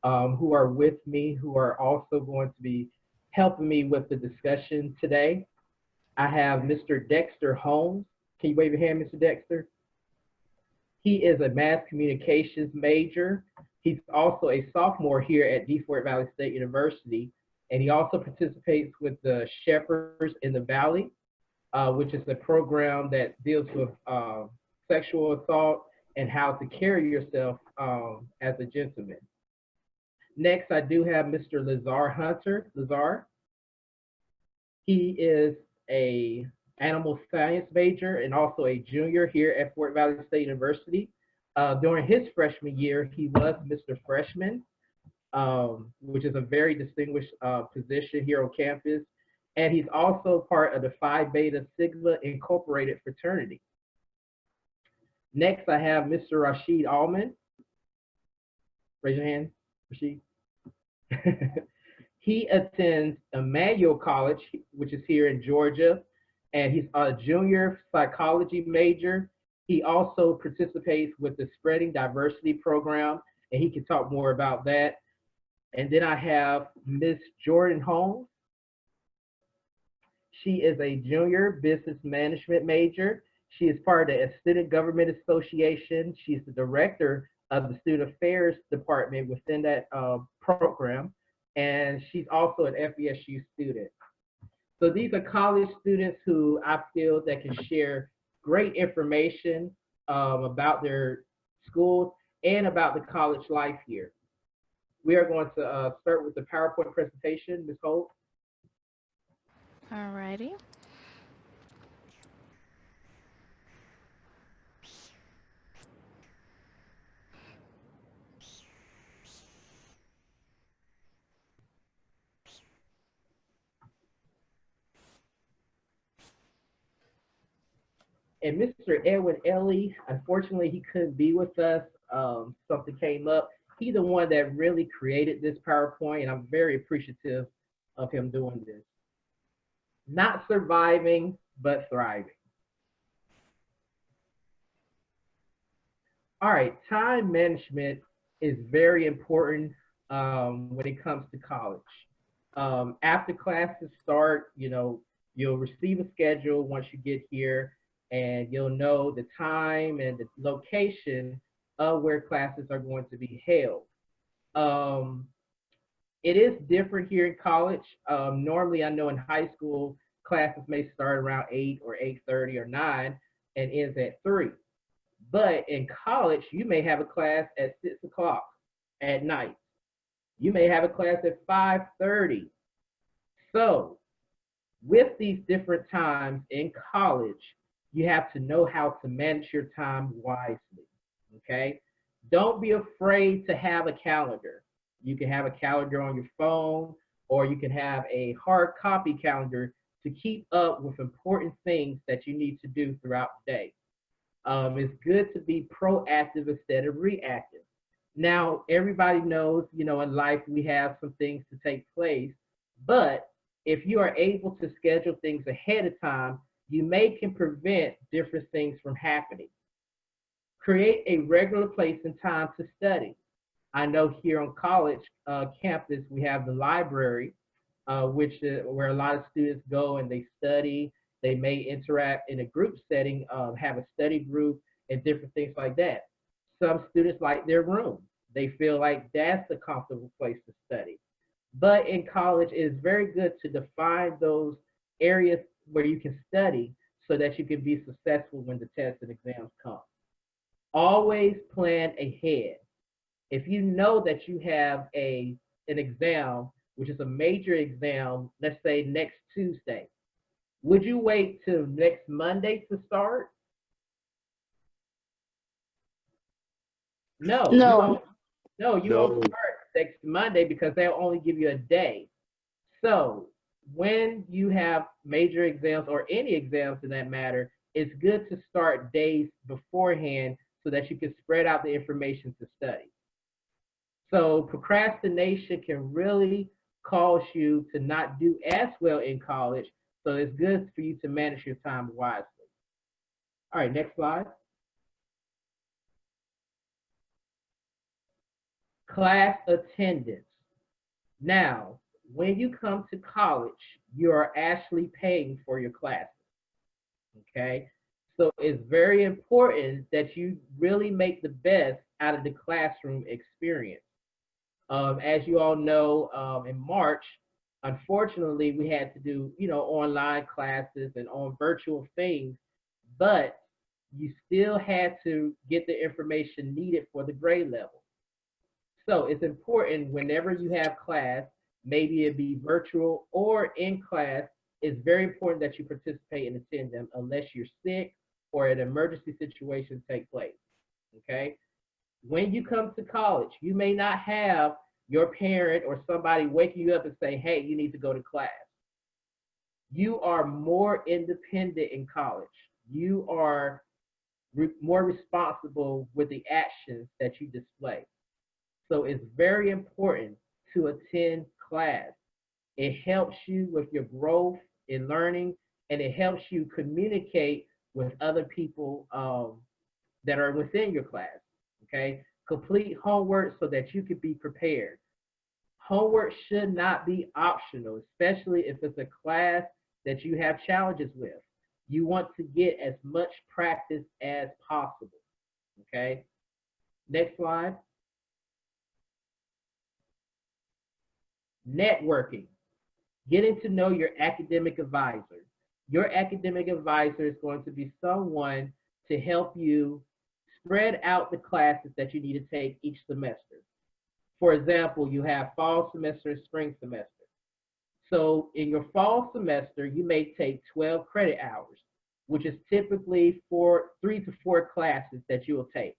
who are with me, who are also going to be helping me with the discussion today. I have Mr. Dexter Holmes. Can you wave your hand, Mr. Dexter? He is a mass communications major. He's also a sophomore here at Fort Valley State University, and he also participates with the Shepherds in the Valley, which is a program that deals with sexual assault and how to carry yourself as a gentleman. Next, I do have Mr. Lazar Hunter. Lazar, he is a animal science major and also a junior here at Fort Valley State University. During his freshman year, he was Mr. Freshman, which is a very distinguished position here on campus. And he's also part of the Phi Beta Sigma Incorporated fraternity. Next, I have Mr. Rashid Allman. Raise your hand, Rashid. He attends Emmanuel College, which is here in Georgia, and he's a junior psychology major. He also participates with the Spreading Diversity program, and he can talk more about that. And then I have Miss Jordan Holmes. She is a junior business management major. She is part of the Student Government Association. She's the director of the Student Affairs Department within that program. And she's also an FESU student. So these are college students who I feel that can share great information about their schools and about the college life here. We are going to start with the PowerPoint presentation. Ms. Holt. Alrighty. And Mr. Edwin Ellie, unfortunately, he couldn't be with us. Something came up. He's the one that really created this PowerPoint, and I'm very appreciative of him doing this. Not surviving, but thriving. All right, time management is very important when it comes to college. After classes start, you'll receive a schedule once you get here, and you'll know the time and the location of where classes are going to be held. It is different here in college. Normally, I know in high school, classes may start around 8 or 8:30 or 9 and ends at 3. But in college, you may have a class at 6 o'clock at night. You may have a class at 5:30. So with these different times in college, you have to know how to manage your time wisely, okay? Don't be afraid to have a calendar. You can have a calendar on your phone, or you can have a hard copy calendar to keep up with important things that you need to do throughout the day. It's good to be proactive instead of reactive. Now, everybody knows, in life we have some things to take place, but if you are able to schedule things ahead of time, you can prevent different things from happening. Create a regular place and time to study. I know here on college campus, we have the library, where a lot of students go and they study. They may interact in a group setting, have a study group and different things like that. Some students like their room. They feel like that's a comfortable place to study. But in college, it is very good to define those areas where you can study so that you can be successful when the tests and exams come. Always plan ahead. If you know that you have an exam, which is a major exam, let's say next Tuesday, would you wait till next Monday to start? No, you No. won't. No, you won't No. start next Monday because they'll only give you a day. So when you have major exams or any exams in that matter, it's good to start days beforehand so that you can spread out the information to study. So procrastination can really cause you to not do as well in college. So it's good for you to manage your time wisely. All right, next slide. Class attendance. Now, when you come to college, you are actually paying for your classes. Okay. So it's very important that you really make the best out of the classroom experience. As you all know, in March, unfortunately, we had to do, online classes and on virtual things, but you still had to get the information needed for the grade level. So it's important whenever you have class, maybe it be virtual or in class, it's very important that you participate and attend them unless you're sick or an emergency situation take place. Okay. When you come to college, you may not have your parent or somebody waking you up and say, hey, you need to go to class. You are more independent in college. You are more responsible with the actions that you display. So it's very important to attend class. It helps you with your growth in learning, and it helps you communicate with other people that are within your class. Okay, complete homework so that you can be prepared. Homework should not be optional, especially if it's a class that you have challenges with. You want to get as much practice as possible. Okay, next slide. Networking, getting to know your academic advisor. Your academic advisor is going to be someone to help you spread out the classes that you need to take each semester. For example, you have fall semester and spring semester. So in your fall semester, you may take 12 credit hours, which is typically 3 to 4 classes that you will take.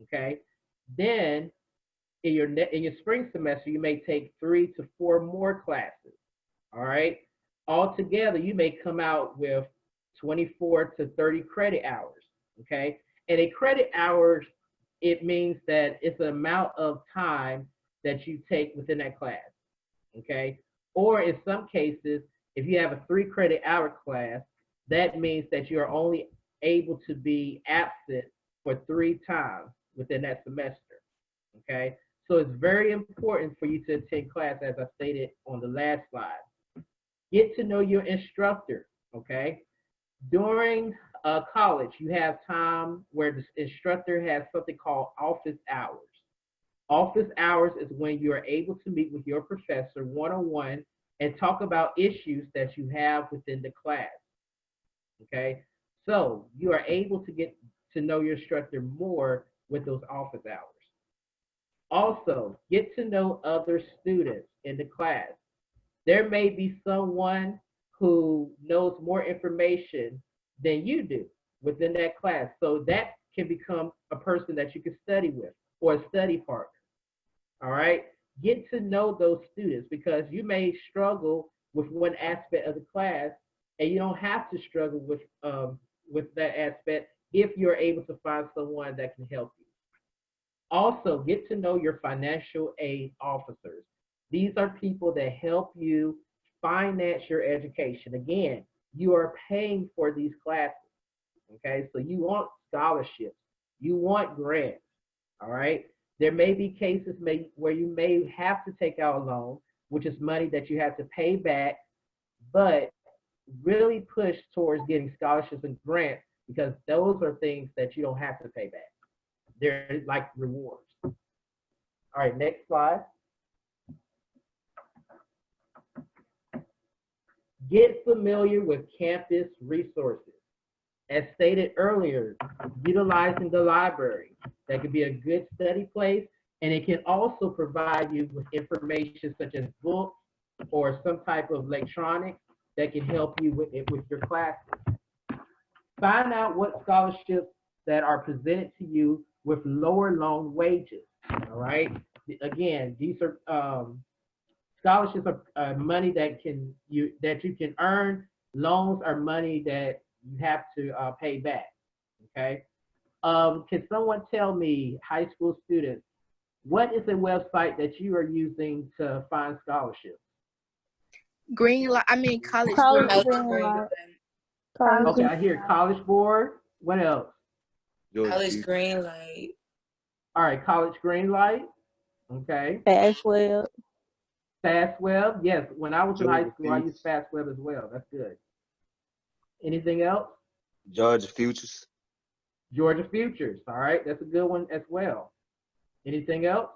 Okay. Then in your spring semester, you may take 3 to 4 more classes. All right. Altogether, you may come out with 24 to 30 credit hours. Okay. And a credit hours, it means that it's an amount of time that you take within that class. Okay. Or in some cases, if you have a 3 credit hour class, that means that you're only able to be absent for 3 times within that semester. Okay. So it's very important for you to attend class, as I stated on the last slide. Get to know your instructor. Okay. During college, you have time where the instructor has something called office hours. Office hours is when you are able to meet with your professor one-on-one and talk about issues that you have within the class. Okay, so you are able to get to know your instructor more with those office hours. Also, get to know other students in the class. There may be someone who knows more information than you do within that class. So that can become a person that you can study with or a study partner. All right. Get to know those students because you may struggle with one aspect of the class and you don't have to struggle with that aspect if you're able to find someone that can help you. Also, get to know your financial aid officers. These are people that help you finance your education. Again, you are paying for these classes. Okay, so you want scholarships, you want grants. All right. There may be cases where you may have to take out a loan, which is money that you have to pay back, but really push towards getting scholarships and grants because those are things that you don't have to pay back. They're like rewards. All right, next slide. Get familiar with campus resources. As stated earlier, utilizing the library. That could be a good study place, and it can also provide you with information such as books or some type of electronics that can help you with your classes. Find out what scholarships that are presented to you with lower loan wages. All right. Again, these are scholarships are money that you can earn. Loans are money that you have to pay back. Okay. Can someone tell me, high school students, what is a website that you are using to find scholarships? College Greenlight. Okay, I hear College Board. What else? College Greenlight. All right, College Greenlight. Okay. Fastweb. FastWeb. Yes. When I was in high Georgia school, I used Peace, FastWeb as well. That's good. Anything else? Georgia Futures. Georgia Futures. All right. That's a good one as well. Anything else?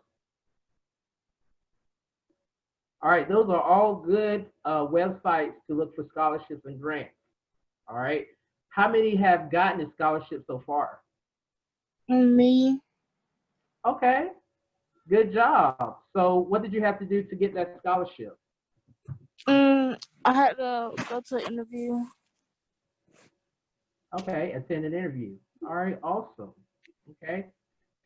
All right. Those are all good websites to look for scholarships and grants. All right. How many have gotten a scholarship so far? Me. Okay. Good job. So, what did you have to do to get that scholarship? I had to go to an interview. Okay. Attend an interview. All right. Awesome. Okay.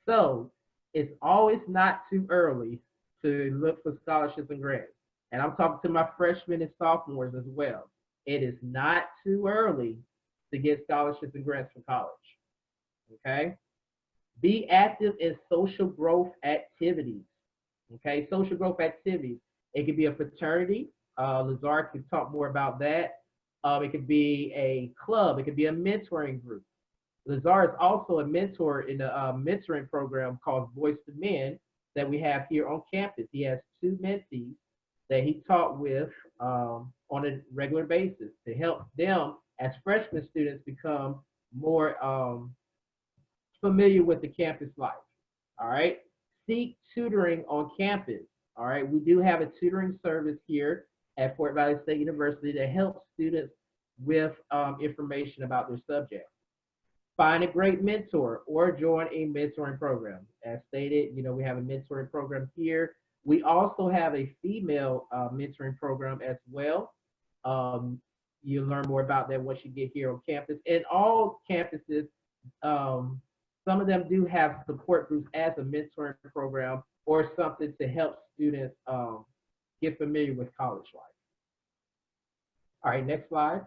So, it's always not too early to look for scholarships and grants. And I'm talking to my freshmen and sophomores as well. It is not too early to get scholarships and grants for college. Okay. Be active in social growth activities. Okay, social growth activities. It could be a fraternity. Lazard can talk more about that. It could be a club. It could be a mentoring group. Lazard is also a mentor in a mentoring program called Voice to Men that we have here on campus. He has two mentees that he taught with on a regular basis to help them as freshman students become more familiar with the campus life. All right. Seek tutoring on campus. All right. We do have a tutoring service here at Fort Valley State University that helps students with information about their subject. Find a great mentor or join a mentoring program. As stated, we have a mentoring program here. We also have a female mentoring program as well. Um, you'll learn more about that once you get here on campus. And all campuses, um, some of them do have support groups as a mentoring program or something to help students get familiar with college life. All right, next slide.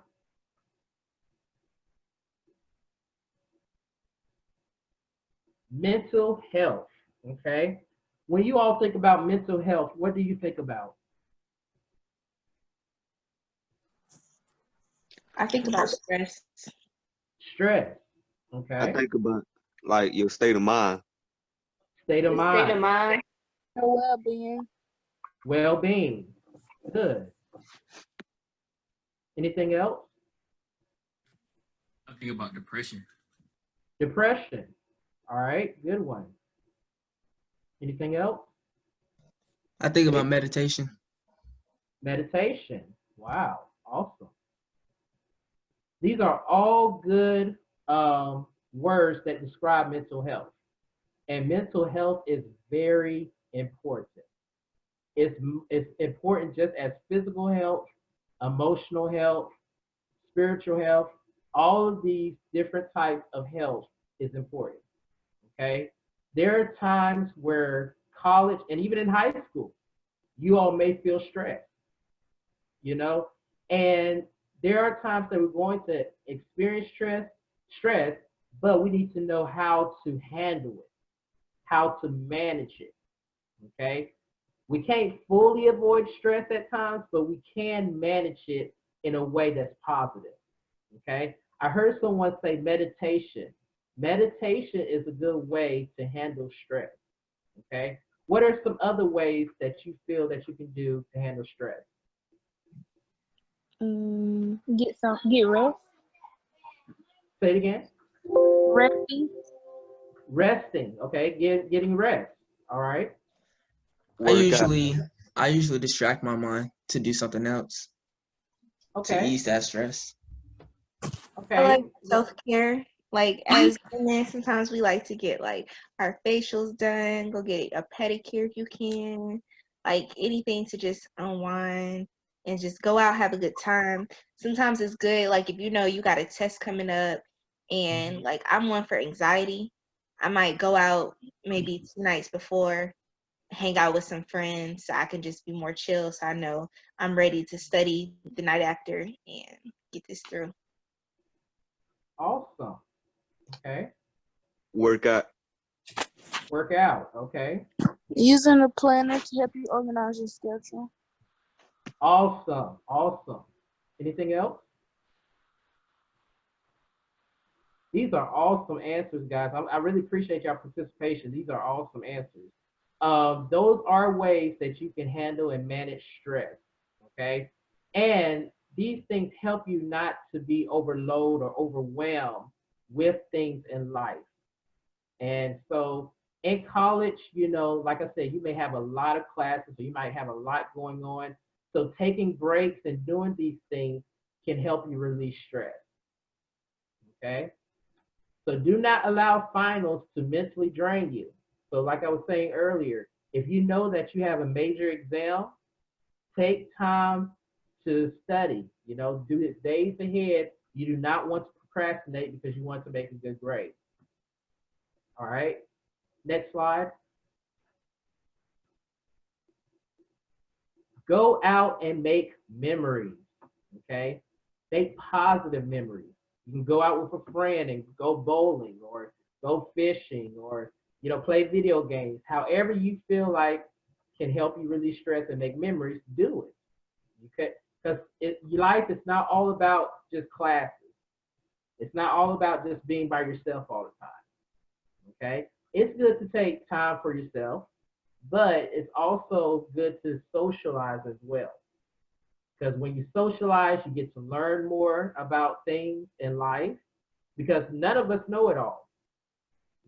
Mental health, okay? When you all think about mental health, what do you think about? I think about stress. Stress, I okay? think about like your state of mind. State of The state of mind, mind. Your well-being. well-being, good. Anything else? I think about depression. Depression, all right, good one. Anything else? I think about meditation. Meditation, wow, awesome. These are all good words that describe mental health. And mental health is very important. It's, it's important just as physical health, emotional health, spiritual health, all of these different types of health is important. Okay. There are times where college and even in high school, you all may feel stressed, you know, and there are times that we're going to experience stress, but we need to know how to handle it, how to manage it. Okay. We can't fully avoid stress at times, but we can manage it in a way that's positive. Okay. I heard someone say meditation. Meditation is a good way to handle stress. Okay. What are some other ways that you feel that you can do to handle stress? Get rest. Say it again. Resting. Resting. Okay. Getting rest. All right. I Work out. usually I usually distract my mind to do something else to Okay. ease that stress. I Okay. like self-care. Like as women, sometimes we like to get like our facials done, go get a pedicure if you can, like anything to just unwind and just go out, have a good time. Sometimes it's good, like if you know you got a test coming up and Mhm. like I'm one for anxiety, I might go out maybe 2 nights before, hang out with some friends so I can just be more chill so I know I'm ready to study the night after and get this through. Awesome. Okay. Work out. Work out. Okay. Using a planner to help you organize your schedule. Awesome. Awesome. Anything else? These are awesome answers, guys. I really appreciate your participation. These are awesome answers. Those are ways that you can handle and manage stress. Okay. And these things help you not to be overloaded or overwhelmed with things in life. And so in college, like I said, you may have a lot of classes, or you might have a lot going on. So taking breaks and doing these things can help you release stress. Okay. So do not allow finals to mentally drain you. So like I was saying earlier, if you know that you have a major exam, take time to study. Do it days ahead. You do not want to procrastinate because you want to make a good grade. All right. Next slide. Go out and make memories. Okay. Make positive memories. You can go out with a friend and go bowling or go fishing or, play video games. However you feel like can help you release stress and make memories, do it. Okay. Because life is not all about just classes. It's not all about just being by yourself all the time. Okay. It's good to take time for yourself, but it's also good to socialize as well. Because when you socialize, you get to learn more about things in life because none of us know it all.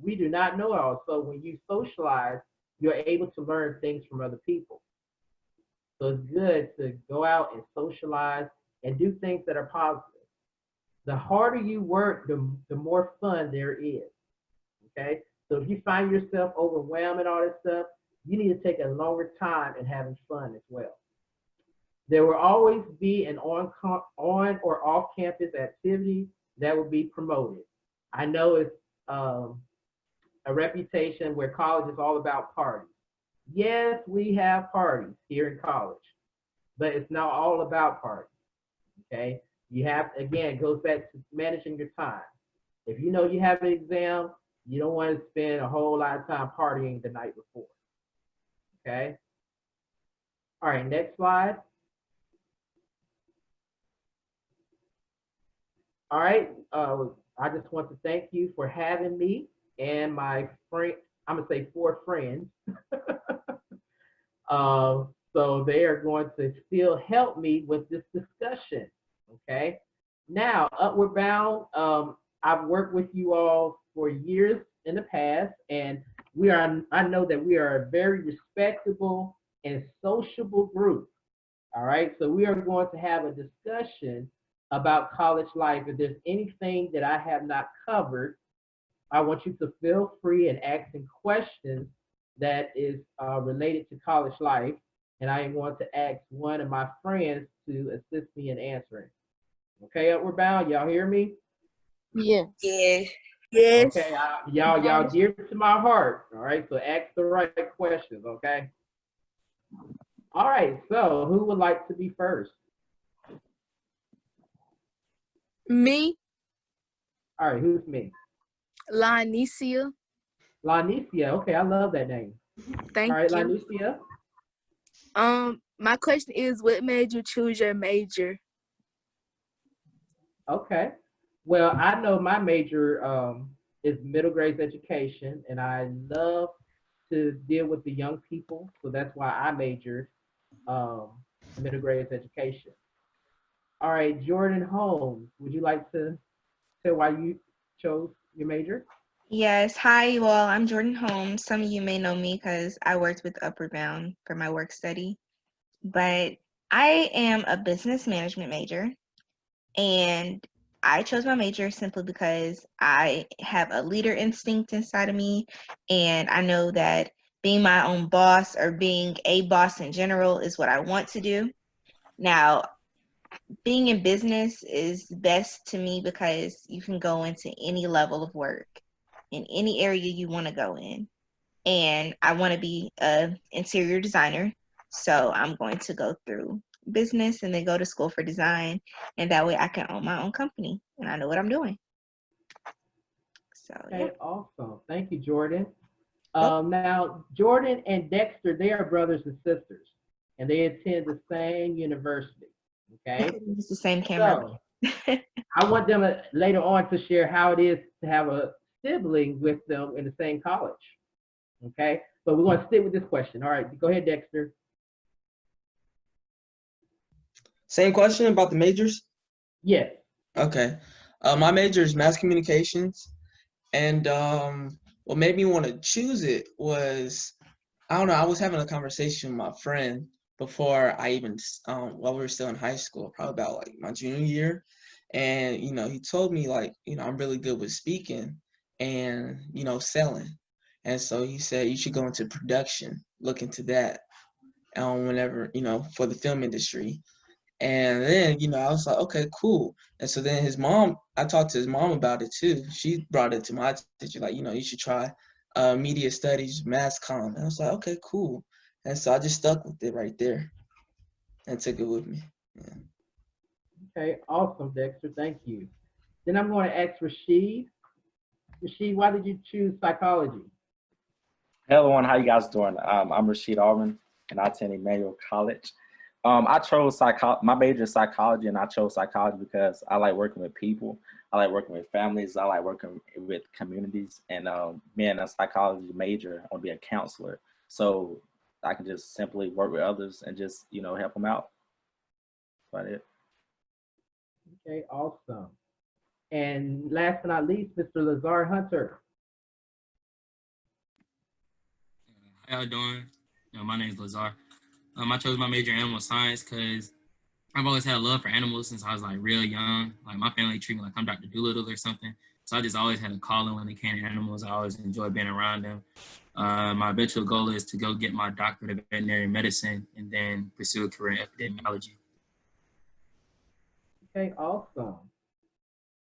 We do not know it all. So when you socialize, you're able to learn things from other people. So it's good to go out and socialize and do things that are positive. The harder you work, the more fun there is. Okay? So if you find yourself overwhelmed and all this stuff, you need to take a longer time and having fun as well. There will always be an on or off campus activity that will be promoted. I know it's a reputation where college is all about parties. Yes, we have parties here in college, but it's not all about parties. Okay, you have, again, it goes back to managing your time. If you know you have an exam, you don't want to spend a whole lot of time partying the night before. Okay. All right, next slide. All right, I just want to thank you for having me and my friend, I'm gonna say 4 friends. So they are going to still help me with this discussion, okay? Now, Upward Bound, I've worked with you all for years in the past, and I know that we are a very respectable and sociable group, all right? So we are going to have a discussion about college life. If there's anything that I have not covered, I want you to feel free and ask some questions that is related to college life. And I am going to ask one of my friends to assist me in answering. Okay, Upward Bound, y'all hear me? Yes. Yeah. Yes. Okay, y'all dear to my heart. All right, so ask the right questions, okay? All right, so who would like to be first? Me, All right, who's me? Lanicia. Lanicia. Okay, I love that name. Thank All right, you. Lanicia. My question is, what made you choose your major? Okay. Well, I know my major is middle grades education, and I love to deal with the young people, so that's why I majored middle grades education. All right, Jordan Holmes, would you like to tell why you chose your major? Yes. Hi, you all. I'm Jordan Holmes. Some of you may know me because I worked with Upward Bound for my work study. But I am a business management major, and I chose my major simply because I have a leader instinct inside of me, and I know that being my own boss or being a boss in general is what I want to do. Now, being in business is best to me because you can go into any level of work in any area you want to go in. And I want to be an interior designer. So I'm going to go through business and then go to school for design. And that way I can own my own company and I know what I'm doing. So, yeah. Okay, awesome. Thank you, Jordan. Yep. Now, Jordan and Dexter, they are brothers and sisters, and they attend the same university. Okay, It's the same camera. so I want them later on to share how it is to have a sibling with them in the same college. Okay, But we're going to stick with this question. All right, go ahead, Dexter. Same question about the majors? Yes. Okay. My major is mass communications. And what made me want to choose it was, I don't know, I was having a conversation with my friend before I even, while we were still in high school, probably about like my junior year. And, he told me like, I'm really good with speaking and, selling. And so he said, you should go into production, look into that, whenever, for the film industry. And then, I was like, okay, cool. And so then I talked to his mom about it too. She brought it to my attention, like, you should try media studies, mass comm. And I was like, okay, cool. And so I just stuck with it right there and took it with me. Yeah. Okay, awesome, Dexter. Thank you. Then I'm going to ask Rashid. Rashid, why did you choose psychology? Hello, everyone. How you guys doing? I'm Rashid Alvin, and I attend Emmanuel College. I chose my major is psychology, and I chose psychology because I like working with people. I like working with families. I like working with communities. And being a psychology major, I want to be a counselor. So I can just simply work with others and just, help them out. That's about it. Okay, awesome. And last but not least, Mr. Lazar Hunter. How y'all doing? My name is Lazar. I chose my major in animal science because I've always had a love for animals since I was like real young. Like my family treat me like I'm Dr. Doolittle or something. So I just always had a calling when it came to animals. I always enjoyed being around them. My eventual goal is to go get my doctorate of veterinary medicine and then pursue a career in epidemiology. Okay, awesome.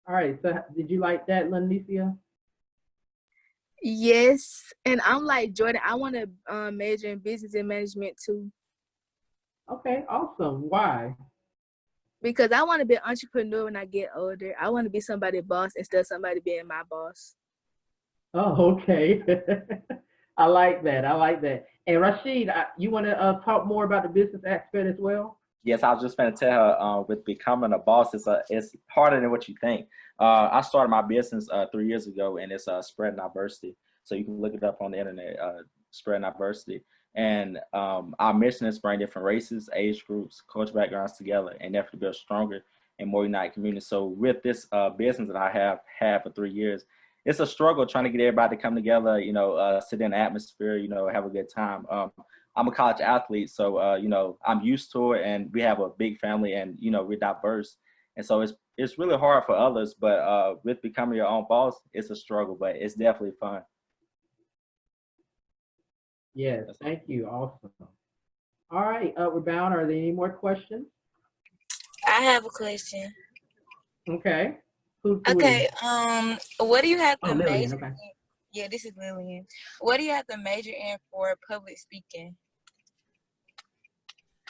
All right, so did you like that, Lanicia? Yes, and I'm like Jordan. I want to major in business and management too. Okay, awesome. Why? Because I want to be an entrepreneur when I get older. I want to be somebody's boss instead of somebody being my boss. Oh, okay. I like that. I like that. And Rashid, you want to talk more about the business aspect as well? Yes, I was just going to tell her with becoming a boss, it's harder than what you think. I started my business 3 years ago, and it's Spreading Diversity. So you can look it up on the internet, Spreading Diversity. And our mission is to bring different races, age groups, cultural backgrounds together and effort to build stronger and more united communities. So with this business that I have had for 3 years, it's a struggle trying to get everybody to come together, sit in the atmosphere, have a good time. I'm a college athlete, so I'm used to it, and we have a big family, and we're diverse, and so it's really hard for others. But with becoming your own boss, it's a struggle, but it's definitely fun. Yes, thank you. Awesome. All right, Upward Bound, are there any more questions? I have a question. Okay. Okay, what do you have to Lillian, major okay. in? Yeah, this is Lillian. What do you have to major in for public speaking?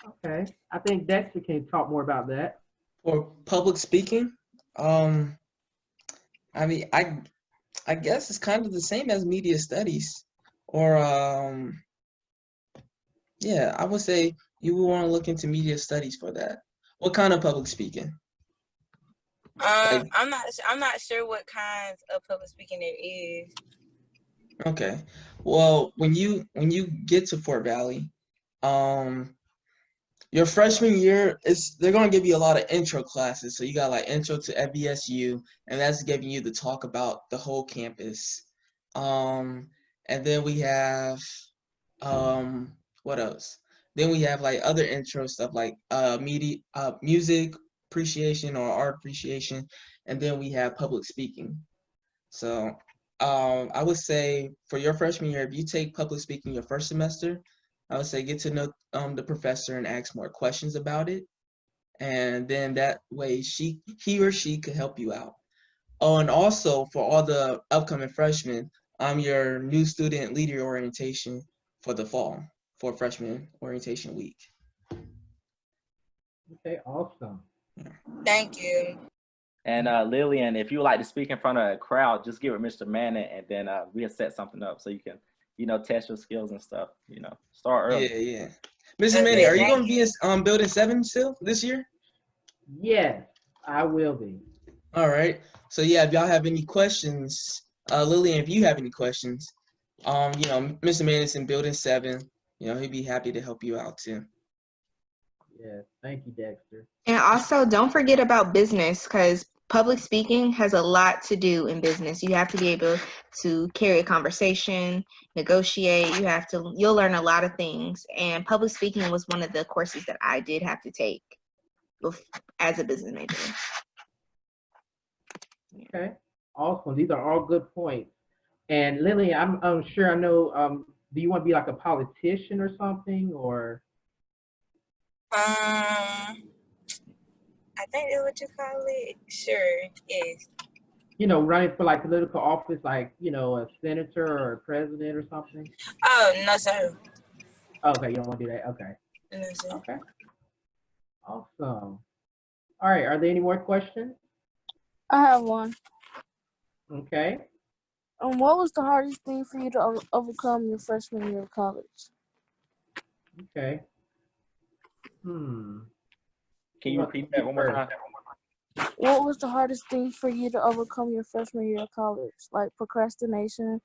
Okay. I think Dexter can talk more about that. For public speaking, I mean, I guess it's kind of the same as media studies, or yeah, I would say you would want to look into media studies for that. What kind of public speaking? Like, I'm not sure what kinds of public speaking there is. okay, well, when you get to Fort Valley, your freshman year they're gonna give you a lot of intro classes. So you got like intro to FVSU, and that's giving you the talk about the whole campus. And then we have what else? Then we have like other intro stuff like music appreciation or art appreciation, and then we have public speaking. So I would say for your freshman year, if you take public speaking your first semester, I would say get to know the professor and ask more questions about it, and then that way he or she could help you out. Oh, and also for all the upcoming freshmen, I'm your new student leader orientation for the fall for freshman orientation week. Okay, awesome. Thank you. And Lillian, if you would like to speak in front of a crowd, just give it Mr. Manning, and then we'll set something up so you can, test your skills and stuff. Start early. Yeah. Mr. Manning, are you going to be in Building 7 still this year? Yes, I will be. All right. So yeah, if y'all have any questions, Lillian, if you have any questions, You know, Mr. Manis in Building 7, you know, he'd be happy to help you out too. Yes, thank you, Dexter. And also, don't forget about business, because public speaking has a lot to do in business. You have to be able to carry a conversation, negotiate. You'll learn a lot of things. And public speaking was one of the courses that I did have to take as a business major. Okay, awesome. These are all good points. And Lily, I'm sure I know. Do you want to be like a politician or something, or? I think that's what you call it. Sure, yes. You know, running for like political office, like a senator or a president or something. Oh, no, sir. Okay, you don't want to do that. Okay. No, sir. Okay. Awesome. All right. Are there any more questions? I have one. Okay. What was the hardest thing for you to overcome your freshman year of college? Okay. Can you repeat that one more time? What was the hardest thing for you to overcome your freshman year of college? Like procrastination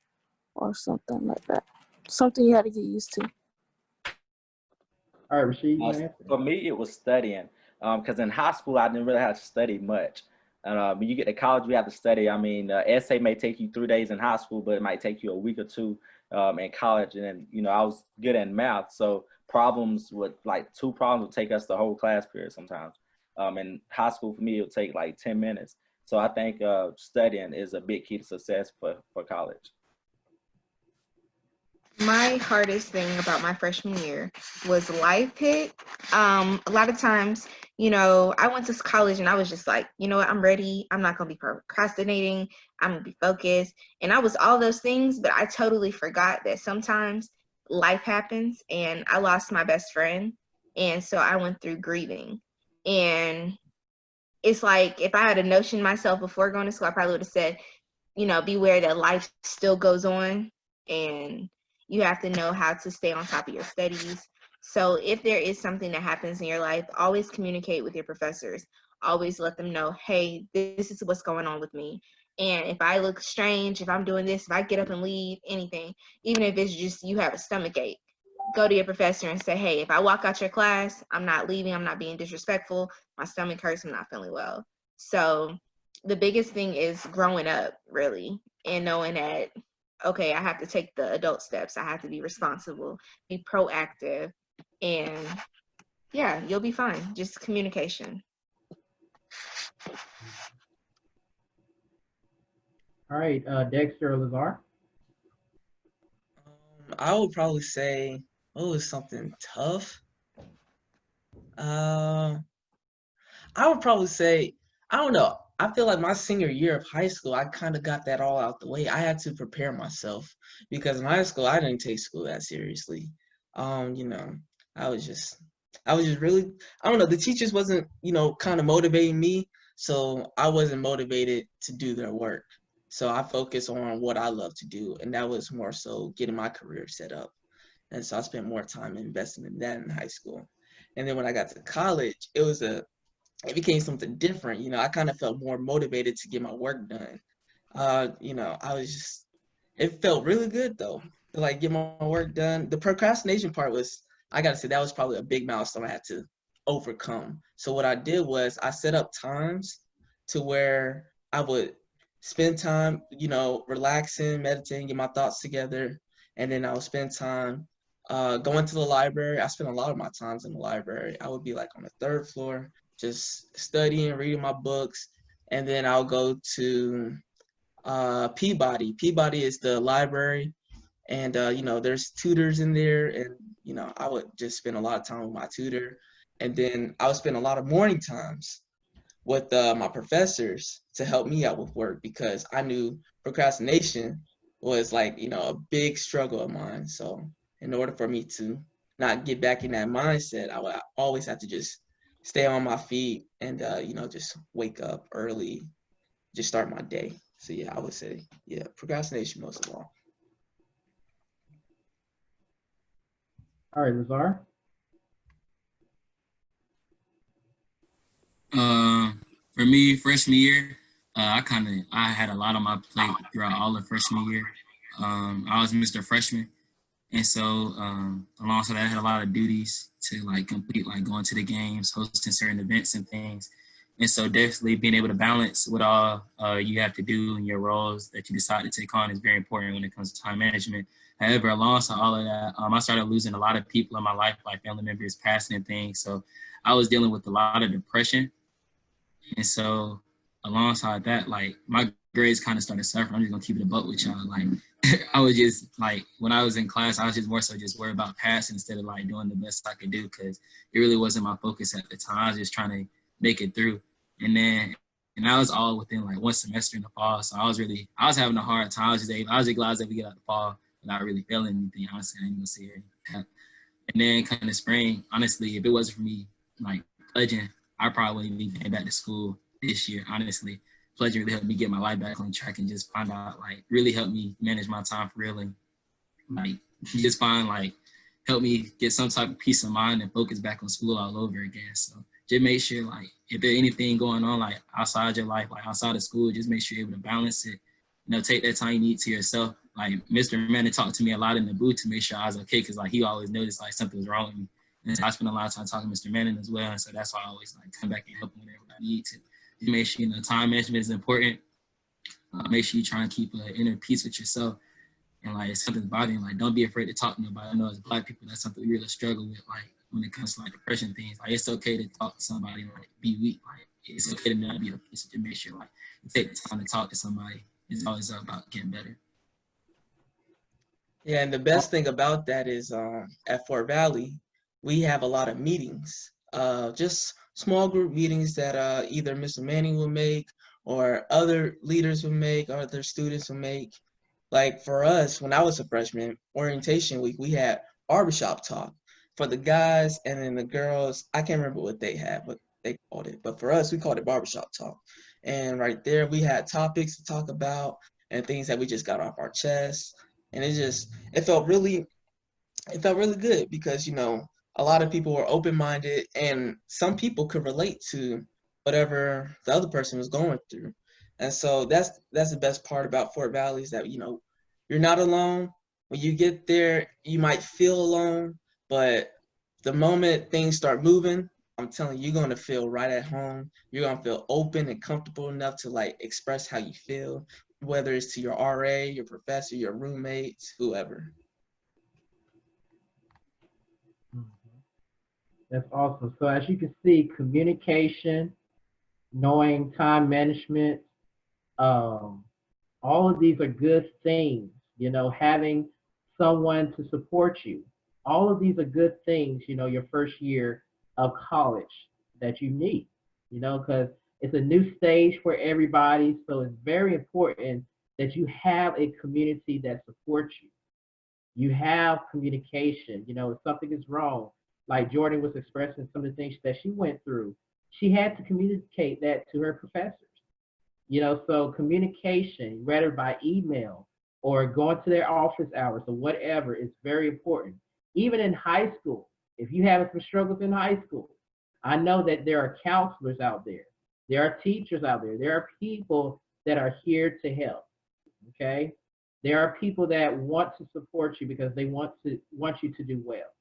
or something like that? Something you had to get used to. All right, Rashid, you want to answer? For me, it was studying. Because in high school, I didn't really have to study much. And when you get to college, we have to study. I mean, essay may take you 3 days in high school, but it might take you a week or two in college. And then, I was good at math. So two problems would take us the whole class period sometimes. In high school, for me, it would take like 10 minutes. So I think studying is a big key to success for college. My hardest thing about my freshman year was life hit. A lot of times, I went to college and I was just like, you know what, I'm ready. I'm not going to be procrastinating. I'm going to be focused. And I was all those things, but I totally forgot that sometimes life happens, and I lost my best friend. And so I went through grieving. And it's like, if I had a notion myself before going to school, I probably would have said, beware that life still goes on, and you have to know how to stay on top of your studies. So if there is something that happens in your life, always communicate with your professors. Always let them know, hey, this is what's going on with me. And if I look strange, if I'm doing this, if I get up and leave, anything, even if it's just you have a stomach ache, go to your professor and say, hey, if I walk out your class, I'm not leaving, I'm not being disrespectful, my stomach hurts, I'm not feeling well. So the biggest thing is growing up, really, and knowing that, okay, I have to take the adult steps. I have to be responsible, be proactive, and yeah, you'll be fine. Just communication. All right, Dexter or Lazar? I would probably say, what was something tough? I would probably say, I don't know. I feel like my senior year of high school, I kind of got that all out the way. I had to prepare myself because in high school, I didn't take school that seriously. You know, I was just really, I don't know. The teachers wasn't, kind of motivating me, so I wasn't motivated to do their work. So I focused on what I love to do, and that was more so getting my career set up. And so I spent more time investing in that in high school. And then when I got to college, it became something different. I kind of felt more motivated to get my work done. It felt really good though, to like get my work done. The procrastination part was, I gotta say, that was probably a big milestone I had to overcome. So what I did was I set up times to where I would spend time, relaxing, meditating, get my thoughts together, and then I would spend time going to the library. I spent a lot of my times in the library. I would be like on the third floor, just studying, reading my books, and then I'll go to Peabody. Peabody is the library, and there's tutors in there, and I would just spend a lot of time with my tutor, and then I would spend a lot of morning times with my professors to help me out with work because I knew procrastination was like a big struggle of mine. So in order for me to not get back in that mindset, I would always have to just stay on my feet and just wake up early, just start my day. So yeah, I would say procrastination most of all. All right, Lazar. For me, freshman year, I had a lot on my plate throughout all of freshman year. I was Mr. Freshman. And so alongside that, I had a lot of duties to like complete, like going to the games, hosting certain events and things. And so definitely being able to balance what all you have to do in your roles that you decide to take on is very important when it comes to time management. However, alongside all of that, I started losing a lot of people in my life, like family members passing and things. So I was dealing with a lot of depression. And so alongside that, like my grades kind of started suffering. I'm just gonna keep it a buck with y'all. Like I was just like when I was in class, I was just more so just worried about passing instead of like doing the best I could do because it really wasn't my focus at the time. I was just trying to make it through. And that was all within like one semester in the fall. So I was having a hard time. I was just glad that we get out the fall without really feeling anything. Honestly, I ain't gonna sit here. And then kind of spring, honestly, if it wasn't for me like pledging, I probably wouldn't even came back to school this year, honestly. Pledging really helped me get my life back on track and just find out, like, really helped me manage my time for real and, like, just find, like, help me get some type of peace of mind and focus back on school all over again. So just make sure, like, if there's anything going on, like, outside your life, like, outside of school, just make sure you're able to balance it. You know, take that time you need to yourself. Like, Mr. Manning talked to me a lot in the booth to make sure I was okay because, like, he always noticed, like, something was wrong with me. And so I spend a lot of time talking to Mr. Manning as well. And so that's why I always, like, come back and help him whenever I need to. Just make sure, you know, time management is important. Make sure you try and keep an inner peace with yourself. And, like, if something's bothering you, like, don't be afraid to talk to nobody. I know as Black people, that's something we really struggle with, like, when it comes to, like, depression things. Like, it's okay to talk to somebody and, like, be weak. Like, it's okay to not be okay. So just make sure, like, you take the time to talk to somebody. It's always about getting better. Yeah, and the best thing about that is at Fort Valley, we have a lot of meetings, just small group meetings that either Mr. Manning will make or other leaders will make or other students will make. Like for us, when I was a freshman, orientation week, we had barbershop talk for the guys and then the girls. I can't remember what they called it, but for us, we called it barbershop talk. And right there, we had topics to talk about and things that we just got off our chest. And it felt really good because, you know, a lot of people were open-minded and some people could relate to whatever the other person was going through. And so that's the best part about Fort Valley is that, you know, you're not alone. When you get there, you might feel alone, but the moment things start moving, I'm telling you, you're going to feel right at home. You're going to feel open and comfortable enough to like express how you feel, whether it's to your RA, your professor, your roommates, whoever. That's awesome. So as you can see, communication, knowing time management, all of these are good things. You know, having someone to support you. All of these are good things, you know, your first year of college that you need, you know, because it's a new stage for everybody. So it's very important that you have a community that supports you. You have communication. You know, if something is wrong, like Jordan was expressing some of the things that she went through, she had to communicate that to her professors. You know, so communication, whether by email or going to their office hours or whatever, is very important. Even in high school, if you have some struggles in high school, I know that there are counselors out there. There are teachers out there. There are people that are here to help. Okay. There are people that want to support you because they want you to do well.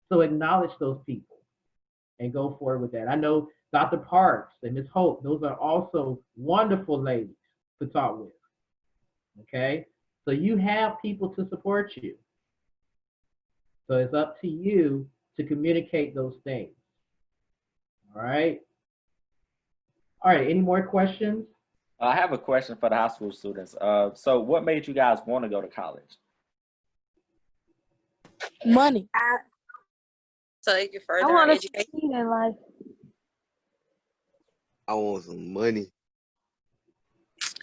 So acknowledge those people and go forward with that. I know Dr. Parks and Ms. Hope, those are also wonderful ladies to talk with. Okay? So you have people to support you. So it's up to you to communicate those things. All right? All right, any more questions? I have a question for the high school students. So what made you guys want to go to college? Money. So you can I further our want to education. succeed in life. I want some money.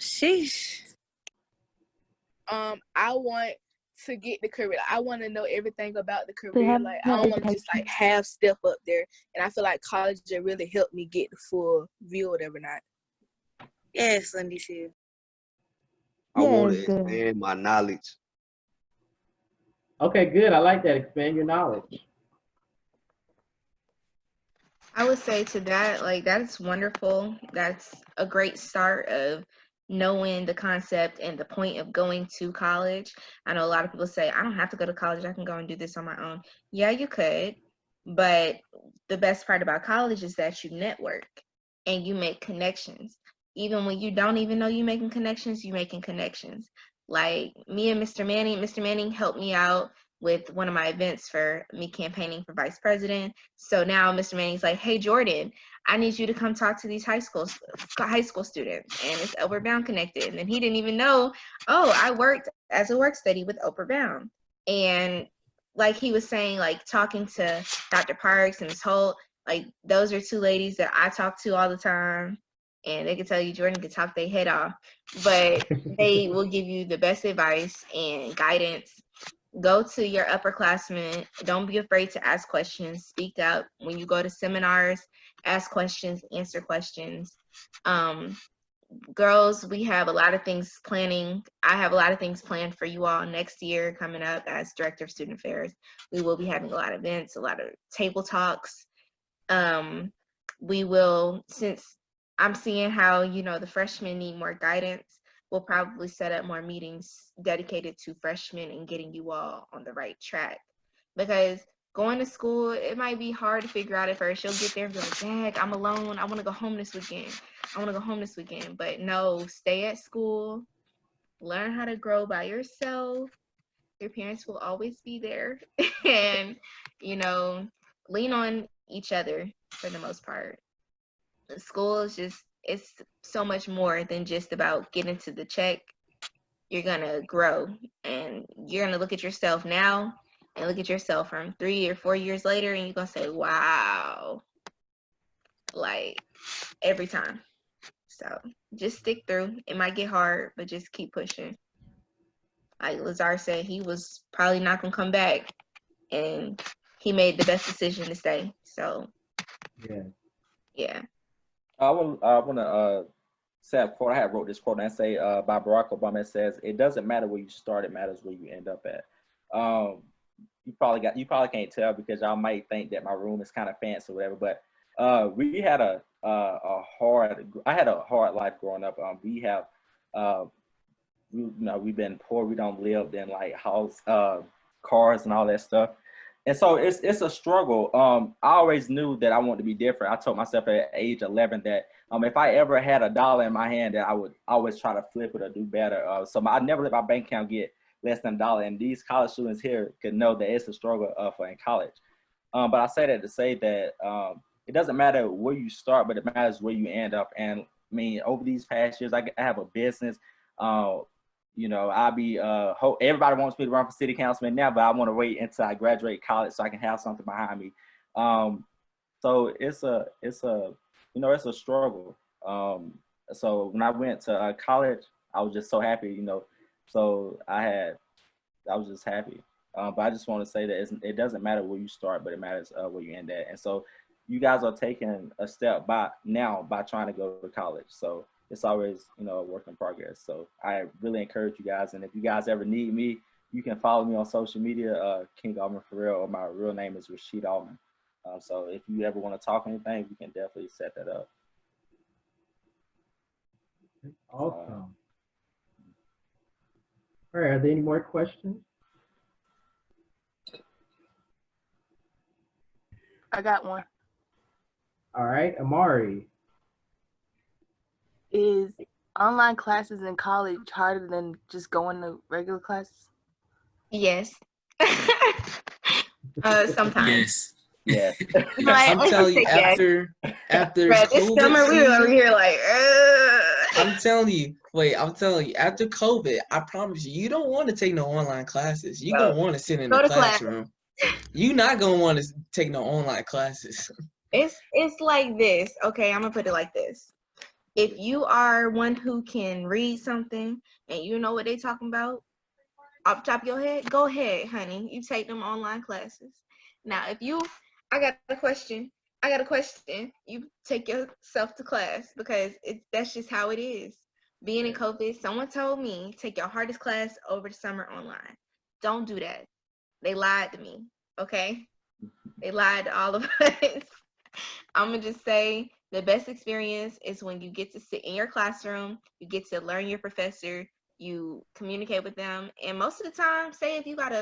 Sheesh. I want to get the career. I want to know everything about the To career. have Like no I don't want to just education. like half step up there. And I feel like college just really helped me get the full view of whatever not. Yes, let me see. I Yeah, want it's to good. expand my knowledge. Okay, good. I like that. Expand your knowledge. I would say to that, like that's wonderful. That's a great start of knowing the concept and the point of going to college. I know a lot of people say, I don't have to go to college, I can go and do this on my own. Yeah, you could, but the best part about college is that you network and you make connections. Even when you don't even know you're making connections, you're making connections. Like me and Mr. Manning helped me out with one of my events for me campaigning for vice president. So now Mr. Manning's like, hey, Jordan, I need you to come talk to these high school students, and it's Upward Bound connected. And then he didn't even know, oh, I worked as a work study with Upward Bound. And like he was saying, like talking to Dr. Parks and Ms. Holt, like those are two ladies that I talk to all the time, and they can tell you Jordan can talk their head off, but they will give you the best advice and guidance. Go to your upperclassmen. Don't be afraid to ask questions. Speak up when you go to seminars. Ask questions, answer questions. Girls, we have a lot of things planning. I have a lot of things planned for you all next year coming up as Director of Student Affairs. We will be having a lot of events, a lot of table talks. We will, since I'm seeing how, the freshmen need more guidance, we'll probably set up more meetings dedicated to freshmen and getting you all on the right track. Because going to school, it might be hard to figure out at first. You'll get there and be like, dang, I'm alone. I want to go home this weekend. But no, stay at school. Learn how to grow by yourself. Your parents will always be there. And, lean on each other for the most part. School is it's so much more than just about getting to the check. You're gonna grow, and you're gonna look at yourself now and look at yourself from 3 or 4 years later, and you're gonna say, wow, like every time. So just stick through. It might get hard, but just keep pushing. Like Lazar said, he was probably not gonna come back, and he made the best decision to stay. So yeah. I want to say a quote. I had wrote this quote and I say by Barack Obama. It says, "It doesn't matter where you start; it matters where you end up at." You probably can't tell because y'all might think that my room is kind of fancy or whatever. But we had I had a hard life growing up. We have we've been poor. We don't live in like house cars and all that stuff. And so it's a struggle. I always knew that I wanted to be different. I told myself at age 11 that if I ever had $1 in my hand, that I would always try to flip it or do better. So I never let my bank account get less than $1. And these college students here could know that it's a struggle for in college. But I say that to say that it doesn't matter where you start, but it matters where you end up. And I mean, over these past years, I have a business. I'll be everybody wants me to run for city councilman now, but I want to wait until I graduate college so I can have something behind me. So it's a struggle. So when I went to college, I was just so happy, so I was just happy. But I just want to say that it doesn't matter where you start, but it matters where you end at. And so you guys are taking a step by trying to go to college. So it's always, a work in progress. So I really encourage you guys. And if you guys ever need me, you can follow me on social media, King Alman for real, or my real name is Rashid Alman. So if you ever want to talk anything, we can definitely set that up. Awesome. All right, are there any more questions? I got one. All right, Amari. Is online classes in college harder than just going to regular classes? Yes. Sometimes. Yes. I'm telling you, after Bruh, this COVID summer we were over here like, I'm telling you, after COVID, I promise you don't want to take no online classes. You're going to want to sit in the classroom. You're not going to want to take no online classes. It's like this. Okay, I'm going to put it like this. If you are one who can read something and you know what they're talking about off the top of your head, go ahead, honey. You take them online classes. Now, I got a question. You take yourself to class because that's just how it is. Being in COVID, someone told me, take your hardest class over the summer online. Don't do that. They lied to me, okay? They lied to all of us. I'm going to just say, The best experience is when you get to sit in your classroom, you get to learn your professor, you communicate with them. And most of the time, say if you got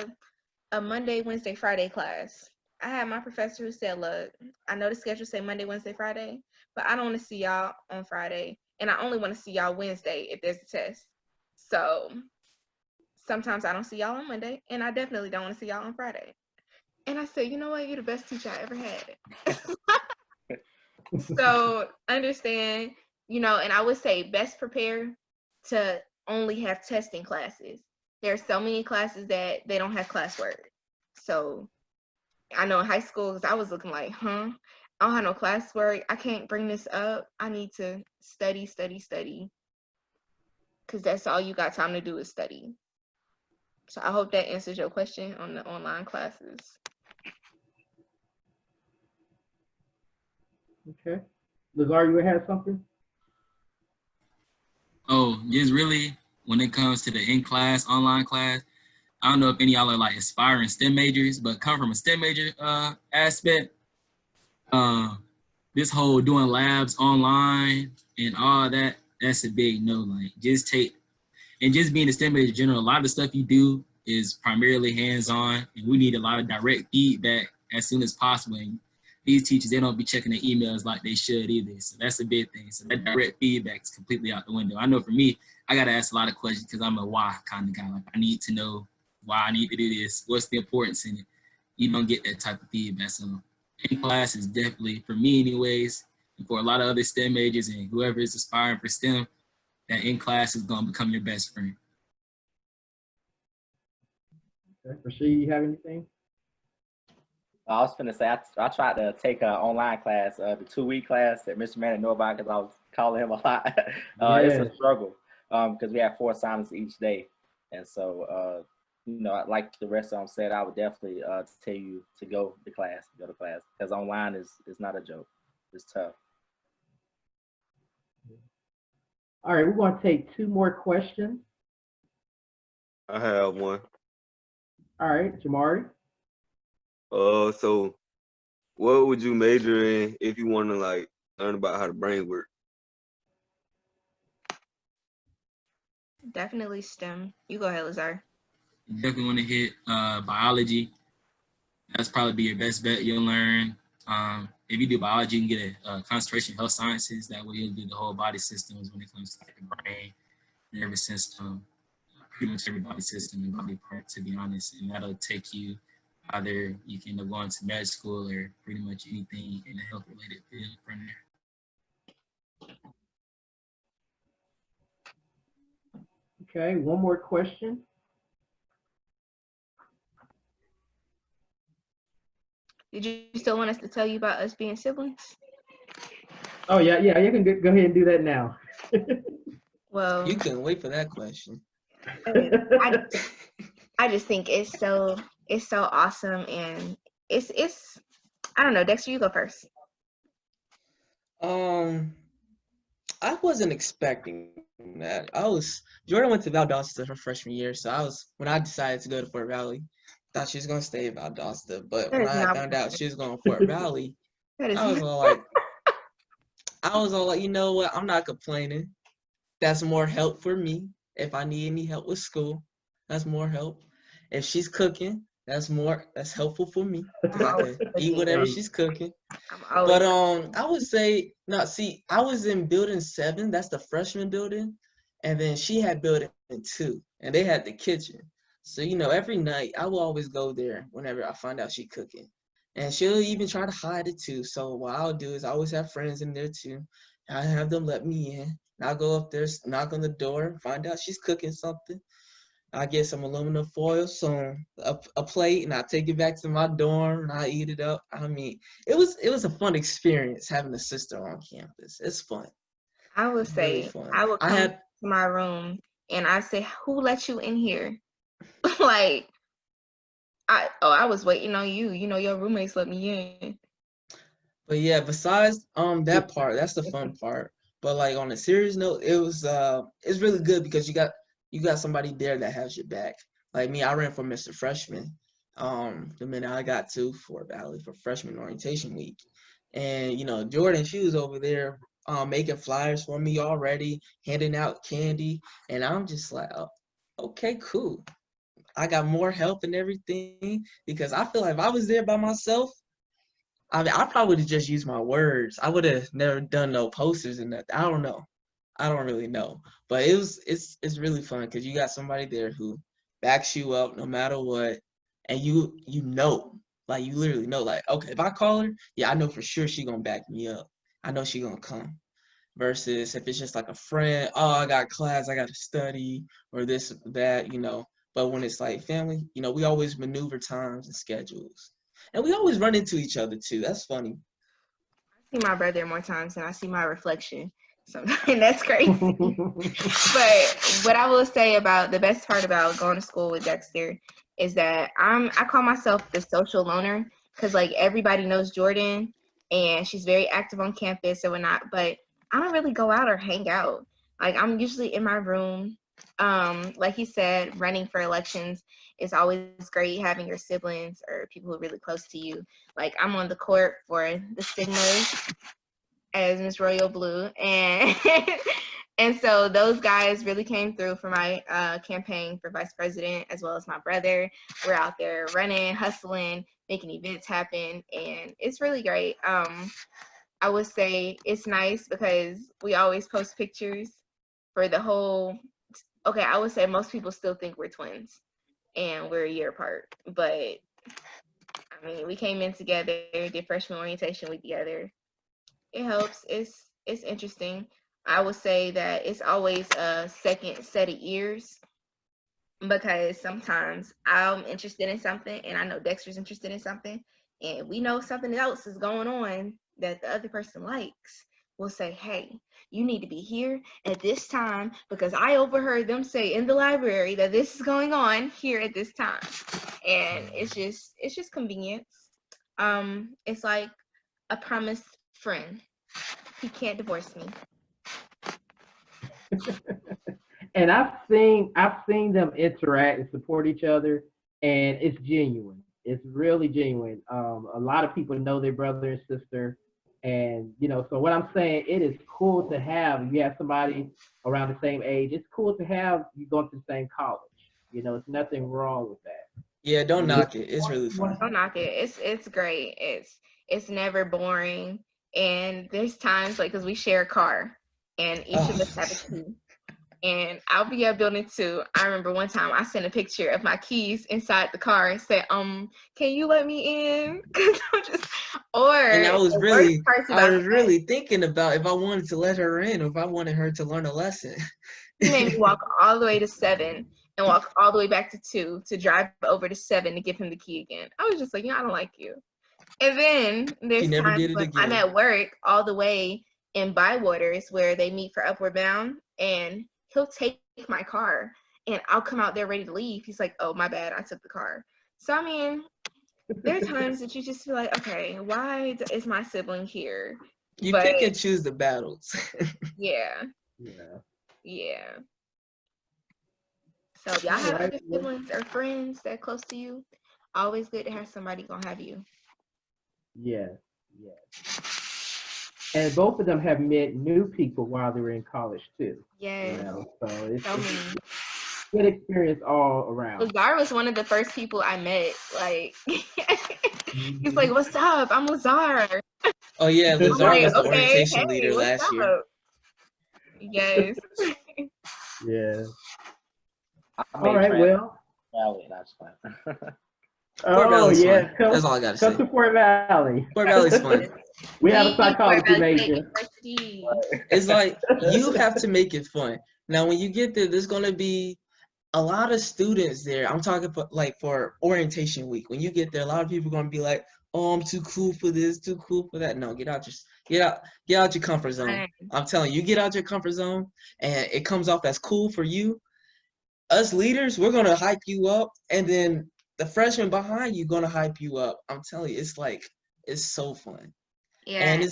a Monday, Wednesday, Friday class, I had my professor who said, look, I know the schedule say Monday, Wednesday, Friday, but I don't want to see y'all on Friday. And I only want to see y'all Wednesday if there's a test. So sometimes I don't see y'all on Monday, and I definitely don't want to see y'all on Friday. And I said, you know what? You're the best teacher I ever had. So understand, and I would say best prepare to only have testing classes. There are so many classes that they don't have classwork. So I know in high school, because I was looking like, I don't have no classwork. I can't bring this up. I need to study, because that's all you got time to do is study. So I hope that answers your question on the online classes. Okay. Lazar, you have something? Oh, just really when it comes to the in-class, online class, I don't know if any of y'all are like aspiring STEM majors, but come from a STEM major aspect, this whole doing labs online and all that, that's a big no. Like just being a STEM major in general, a lot of the stuff you do is primarily hands-on, and we need a lot of direct feedback as soon as possible. And these teachers, they don't be checking their emails like they should either. So that's a big thing. So that direct feedback is completely out the window. I know for me, I got to ask a lot of questions because I'm a why kind of guy. Like I need to know why I need to do this. What's the importance in it? You don't get that type of feedback. So in class is definitely, for me anyways, and for a lot of other STEM majors and whoever is aspiring for STEM, that in class is going to become your best friend. Okay. Rashid, you have anything? I was finna say I tried to take an online class, the 2-week class that Mr. Manning know about because I was calling him a lot. It's a struggle because we have 4 assignments each day, and so like the rest of them said, I would definitely tell you to go to class because online is not a joke. It's tough. All right, we're going to take 2 more questions. I have one. All right, Jamari. So what would you major in if you want to like learn about how the brain works? Definitely STEM. You go ahead, Lazar. You definitely want to hit biology. That's probably be your best bet. You'll learn. If you do biology, you can get a concentration in health sciences. That way you'll do the whole body systems when it comes to like, the brain, nervous system, pretty much every body system and body part, to be honest. And that'll take you either you can end up going to med school or pretty much anything in the health related field from there. Okay, one more question. Did you still want us to tell you about us being siblings? Oh, yeah, you can go ahead and do that now. Well, You couldn't wait for that question. I just think it's so awesome, and it's I don't know. Dexter, you go first. I wasn't expecting that. Jordan went to Valdosta her freshman year, so when I decided to go to Fort Valley, thought she was gonna stay at Valdosta. But when I found out she was going to Fort Valley, I was all like, you know what? I'm not complaining. That's more help for me. If I need any help with school, that's more help. If she's cooking, that's helpful for me. I can eat whatever she's cooking. But I would say I was in building 7, that's the freshman building, and then she had building 2, and they had the kitchen. So every night I will always go there whenever I find out she cooking. And she'll even try to hide it too. So what I'll do is I always have friends in there too. I have them let me in. And I'll go up there, knock on the door, find out she's cooking something. I get some aluminum foil, a plate, and I take it back to my dorm and I eat it up. I mean, it was a fun experience having a sister on campus. It's fun. I would say really fun. I would come to my room and I say, "Who let you in here?" Like, I was waiting on you. Your roommates let me in. But yeah, besides that part, that's the fun part. But like on a serious note, it's really good because you got somebody there that has your back. Like me, I ran for Mr. Freshman. The minute I got to Fort Valley for freshman orientation week, And Jordan, she was over there making flyers for me already, handing out candy, and I'm just like, oh, okay, cool. I got more help and everything because I feel like if I was there by myself, I mean, I probably would have just used my words. I would have never done no posters and nothing. I don't know. I don't really know. But it's really fun because you got somebody there who backs you up no matter what, and like you literally know, like, okay, if I call her, yeah, I know for sure she gonna back me up. I know she gonna come. Versus if it's just like a friend, oh, I got class, I gotta study, or this, that. But when it's like family, we always maneuver times and schedules. And we always run into each other too. That's funny. I see my brother more times than I see my reflection. Sometimes that's crazy. But what I will say about the best part about going to school with Dexter is that I call myself the social loner because like everybody knows Jordan and she's very active on campus and whatnot, but I don't really go out or hang out. Like I'm usually in my room. Like you said, running for elections is always great having your siblings or people who are really close to you. Like I'm on the court for the Sigmas as Miss Royal Blue, and and so those guys really came through for my campaign for vice president, as well as my brother. We're out there running, hustling, making events happen, and it's really great. I would say it's nice because we always post pictures for the whole. Okay, I would say most people still think we're twins, and we're a year apart, but I mean, we came in together, did freshman orientation week together. It helps. It's interesting. I would say that it's always a second set of ears because sometimes I'm interested in something and I know Dexter's interested in something and we know something else is going on that the other person likes. We'll say, hey, you need to be here at this time because I overheard them say in the library that this is going on here at this time. And it's just convenience. It's like a promised friend. He can't divorce me. And I've seen them interact and support each other, and it's genuine. It's really genuine. A lot of people know their brother and sister, and so what I'm saying, it is cool to have if you have somebody around the same age. It's cool to have you going to the same college. It's nothing wrong with that. Yeah, don't You knock it. It's really fun. Don't knock it. It's great. It's never boring. And there's times like because we share a car, and each Oh. of us have a key. And I'll be at building 2. I remember one time I sent a picture of my keys inside the car and said, can you let me in? And I was the worst parts I about was that, really thinking about if I wanted to let her in or if I wanted her to learn a lesson. he made me walk all the way to 7 and walk all the way back to 2 to drive over to 7 to give him the key again. I was just like, I don't like you. And then She there's never times did it when I'm again. at work all the way in Bywaters where they meet for Upward Bound, and he'll take my car, and I'll come out there ready to leave. He's like, oh, my bad, I took the car. So, I mean, there are times that you just feel like, okay, why is my sibling here? You But pick and choose the battles. yeah, Yeah. yeah. So if y'all All have right. other Well, siblings or friends that are close to you, always good to have somebody gonna have you. yes. Yes. And both of them have met new people while they were in college too. Yes, So it's so many. good experience all around. Lazar was one of the first people I met. Like, he's like, Mhm. "What's up? I'm Lazar." Oh yeah, I'm Lazar like, was the "Okay, orientation hey, leader what's last year. up?" Yes. Yeah. I All made right. trans Well. Valley, and I just like, Fort Oh Valley's yeah. fun. That's Come all I gotta come say. to Fort Valley. Fort Valley's fun. We have a The Fort psychology Valley State major. University. It's like you have to make it fun. Now when you get there, there's gonna be a lot of students there. I'm talking for orientation week. When you get there, a lot of people are gonna be like, "Oh, I'm too cool for this, too cool for that." No, get out your comfort zone. Fun. I'm telling you, get out your comfort zone, and it comes off as cool for you. Us leaders, we're gonna hype you up, and then the freshmen behind you gonna hype you up. I'm telling you, it's so fun. And Yeah.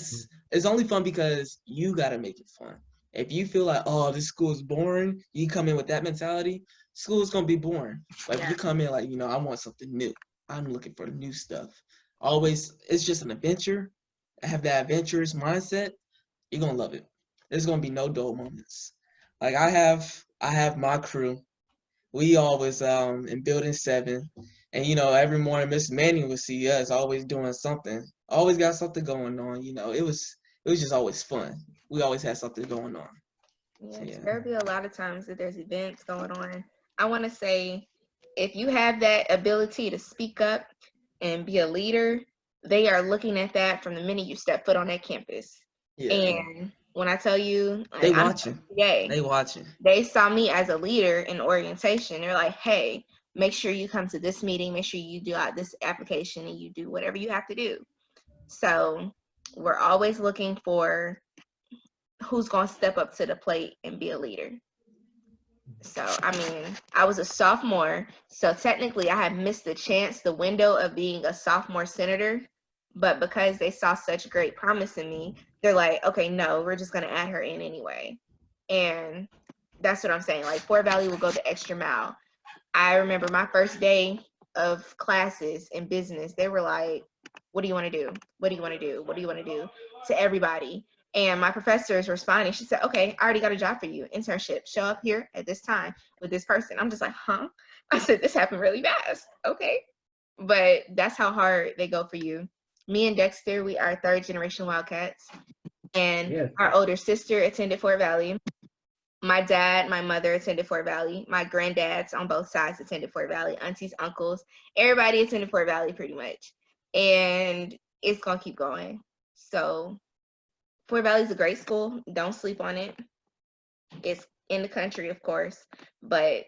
it's only fun because you gotta make it fun. If you feel like, oh, this school is boring, you come in with that mentality, school is gonna be boring. But if Yeah. you come in like, I want something new. I'm looking for new stuff. Always, it's just an adventure. have that adventurous mindset, you're gonna love it. There's gonna be no dull moments. Like I have my crew. We always in building 7, and every morning Miss Manning would see us always doing something. Always got something going on. It was just always fun. We always had something going on. So, Yes, yeah. there'll be a lot of times that there's events going on. I want to say, if you have that ability to speak up and be a leader, they are looking at that from the minute you step foot on that campus. Yeah. And when I tell you, They like, I'm watching. yay, They watching. they saw me as a leader in orientation. They're like, hey, make sure you come to this meeting, make sure you do out this application, and you do whatever you have to do. So we're always looking for who's going to step up to the plate and be a leader. So, I mean, I was a sophomore, so technically I had missed the window of being a sophomore senator, but because they saw such great promise in me, they're like, okay, no, we're just going to add her in anyway. And that's what I'm saying. Like, Fort Valley will go the extra mile. I remember my first day of classes in business, they were like, what do you want to do? What do you want to do? What do you want to do? To everybody. And my professor is responding. She said, okay, I already got a job for you. Internship. Show up here at this time with this person. I'm just like, huh? I said, this happened really fast. Okay. But that's how hard they go for you. Me and Dexter, we are 3rd generation Wildcats. And Yes. our older sister attended Fort Valley. My dad, my mother attended Fort Valley. My granddads on both sides attended Fort Valley. Aunties, uncles, everybody attended Fort Valley pretty much. And it's going to keep going. So Fort Valley is a great school. Don't sleep on it. It's in the country, of course, but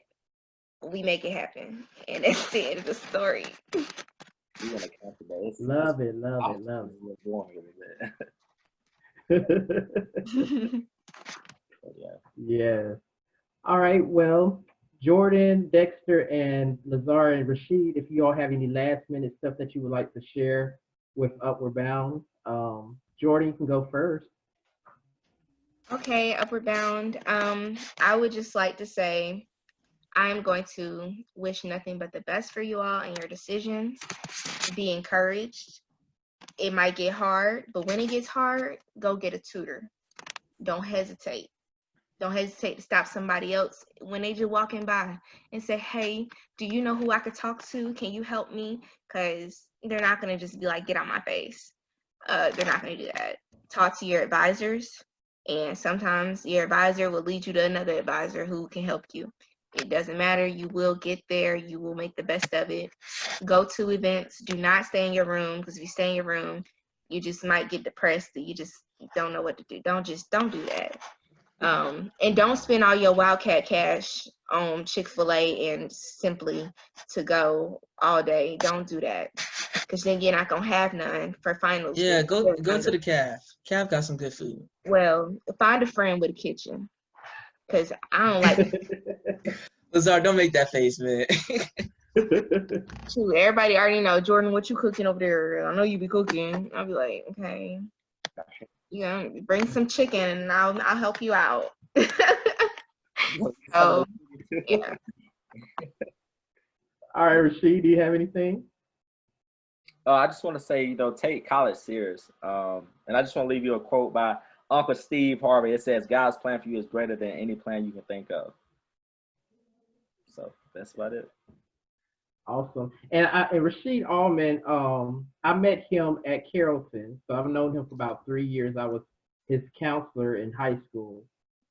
we make it happen. And that's the end of the story. We want to count today. Love it, love it, love it. Yeah. Yeah. All right. Well, Jordan, Dexter, and Lazar and Rashid, if you all have any last minute stuff that you would like to share with Upward Bound, Jordan, you can go first. Okay, Upward Bound. I would just like to say I'm going to wish nothing but the best for you all and your decisions. Be encouraged. It might get hard, but when it gets hard, go get a tutor. Don't hesitate. Don't hesitate to stop somebody else when they just walking by and say, hey, do you know who I could talk to? Can you help me? Because they're not going to just be like, get out my face. They're not going to do that. Talk to your advisors, and sometimes your advisor will lead you to another advisor who can help you. It doesn't matter. You will get there. You will make the best of it. Go to events. Do not stay in your room, because if you stay in your room, you just might get depressed and you just don't know what to do. Don't do that. And don't spend all your Wildcat cash on Chick-fil-A and Simply to go all day. Don't do that, because then you're not gonna have none for finals. Yeah, go to the Calf. Calf got some good food. Well, find a friend with a kitchen, because I don't like. Lazar, don't make that face, man. Shoot, everybody already know, Jordan, what you cooking over there? I know you be cooking. I'll be like, okay, yeah, bring some chicken and I'll help you out. So, yeah. All right, Rashid, do you have anything? I just want to say, take college serious. And I just want to leave you a quote by Uncle Steve Harvey. It says, God's plan for you is greater than any plan you can think of. So that's about it. Awesome. And Rashid Allman, I met him at Carrollton. So I've known him for about 3 years. I was his counselor in high school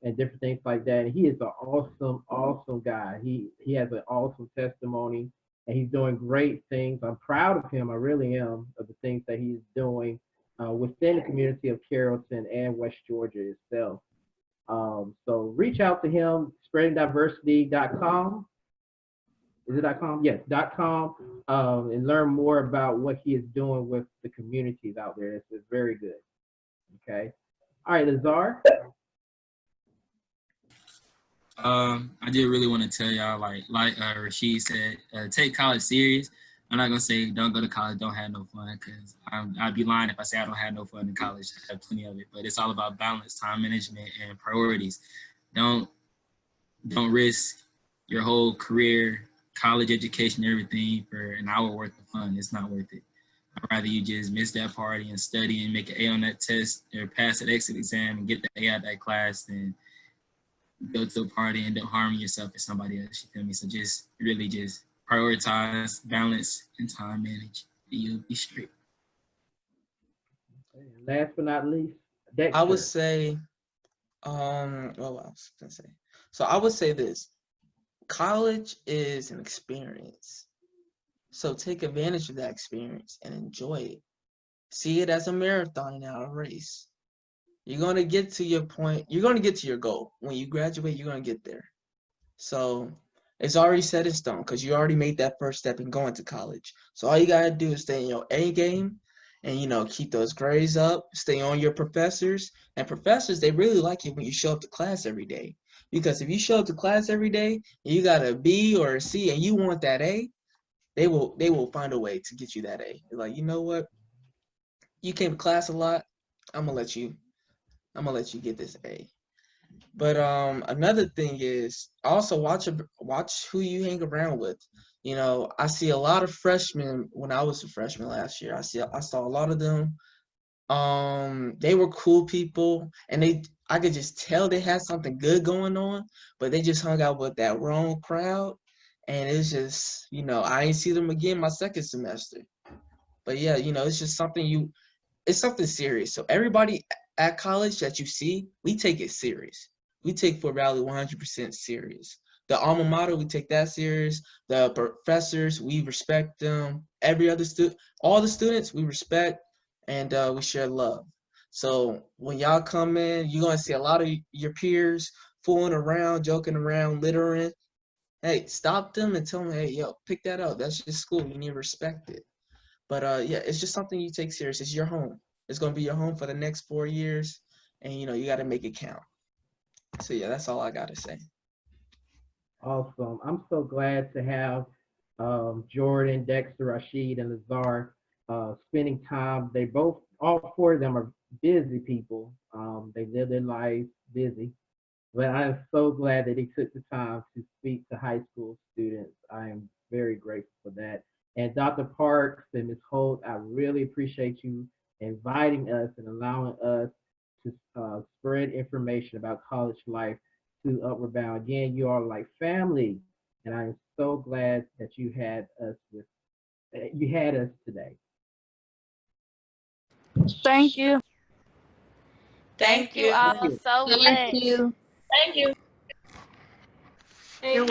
and different things like that. And he is an awesome, awesome guy. He has an awesome testimony and he's doing great things. I'm proud of him. I really am, of the things that he's doing within the community of Carrollton and West Georgia itself. So reach out to him, spreadingdiversity.com. Is it .com? Yes, .com, and learn more about what he is doing with the communities out there. It's very good. Okay. All right, Lazar. I did really want to tell y'all, like Rashid said, take college serious. I'm not gonna say don't go to college, don't have no fun, because I'd be lying if I say I don't have no fun in college. I have plenty of it, but it's all about balance, time management, and priorities. Don't risk your whole career, college education, everything for an hour worth of fun. It's not worth it. I'd rather you just miss that party and study and make an A on that test or pass that exit exam and get the A out of that class than go to a party and end up harming yourself or somebody else. You feel me? So just really just prioritize, balance, and time manage. And you'll be straight. Last but not least, I would Dexter. say, what I was gonna say. So I would say this: college is an experience. So take advantage of that experience and enjoy it. See it as a marathon and not a race. You're gonna get to your point. You're gonna get to your goal. When you graduate, you're gonna get there. So it's already set in stone because you already made that first step in going to college. So all you gotta do is stay in your A game and keep those grades up, stay on your professors. And professors, they really like it when you show up to class every day. Because if you show up to class every day and you got a B or a C and you want that A, they will find a way to get you that A. They're like, you know what? You came to class a lot. I'm gonna let you get this A. But another thing is also watch who you hang around with. I see a lot of freshmen when I was a freshman last year. I saw a lot of them. They were cool people, and I could just tell they had something good going on, but they just hung out with that wrong crowd, and it's just I ain't see them again my second semester. But yeah, it's just it's something serious. So everybody at college that you see, we take it serious. We take Fort Valley 100% serious. The alma mater, we take that serious. The professors, we respect them. All the students, we respect, and we share love. So when y'all come in, you're gonna see a lot of your peers fooling around, joking around, littering. Hey, stop them and tell them, hey, yo, pick that up. That's your school. You need to respect it. But yeah, it's just something you take serious. It's your home. It's gonna be your home for the next 4 years, and you got to make it count. So yeah, that's all I gotta say. Awesome. I'm so glad to have Jordan, Dexter, Rashid, and Lazar spending time. All four of them are busy people. They live their lives busy. But I'm so glad that they took the time to speak to high school students. I am very grateful for that. And Dr. Parks and Ms. Holt, I really appreciate you inviting us and allowing us to spread information about college life to Upward Bound. Again, you are like family, and I'm so glad that you had us today. Thank you. Thank you Thank all you. so Thank much. you. You're Thank you.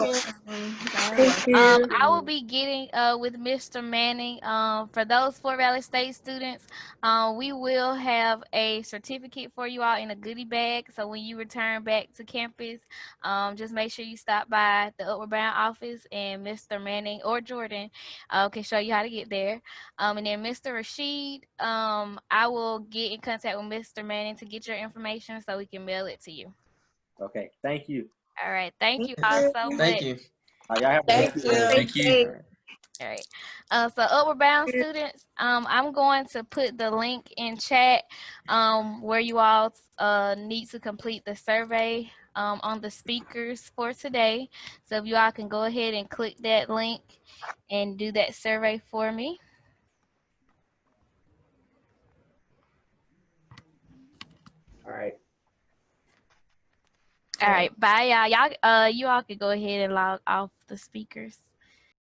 welcome. Y'all are Thank welcome. you. I will be getting with Mr. Manning. For those Fort Valley State students, we will have a certificate for you all in a goodie bag. So when you return back to campus, just make sure you stop by the Upward Bound office, and Mr. Manning or Jordan can show you how to get there. And then Mr. Rashid, I will get in contact with Mr. Manning to get your information so we can mail it to you. Okay. Thank you. All right. Thank you all Thank so you. Thank much. you. Y'all have a Thank good you. Thank you. Hey, All right. All right. So Upward Bound students, I'm going to put the link in chat where you all need to complete the survey on the speakers for today. So if you all can go ahead and click that link and do that survey for me. All right. All right. Bye, y'all. You all can go ahead and log off the speakers.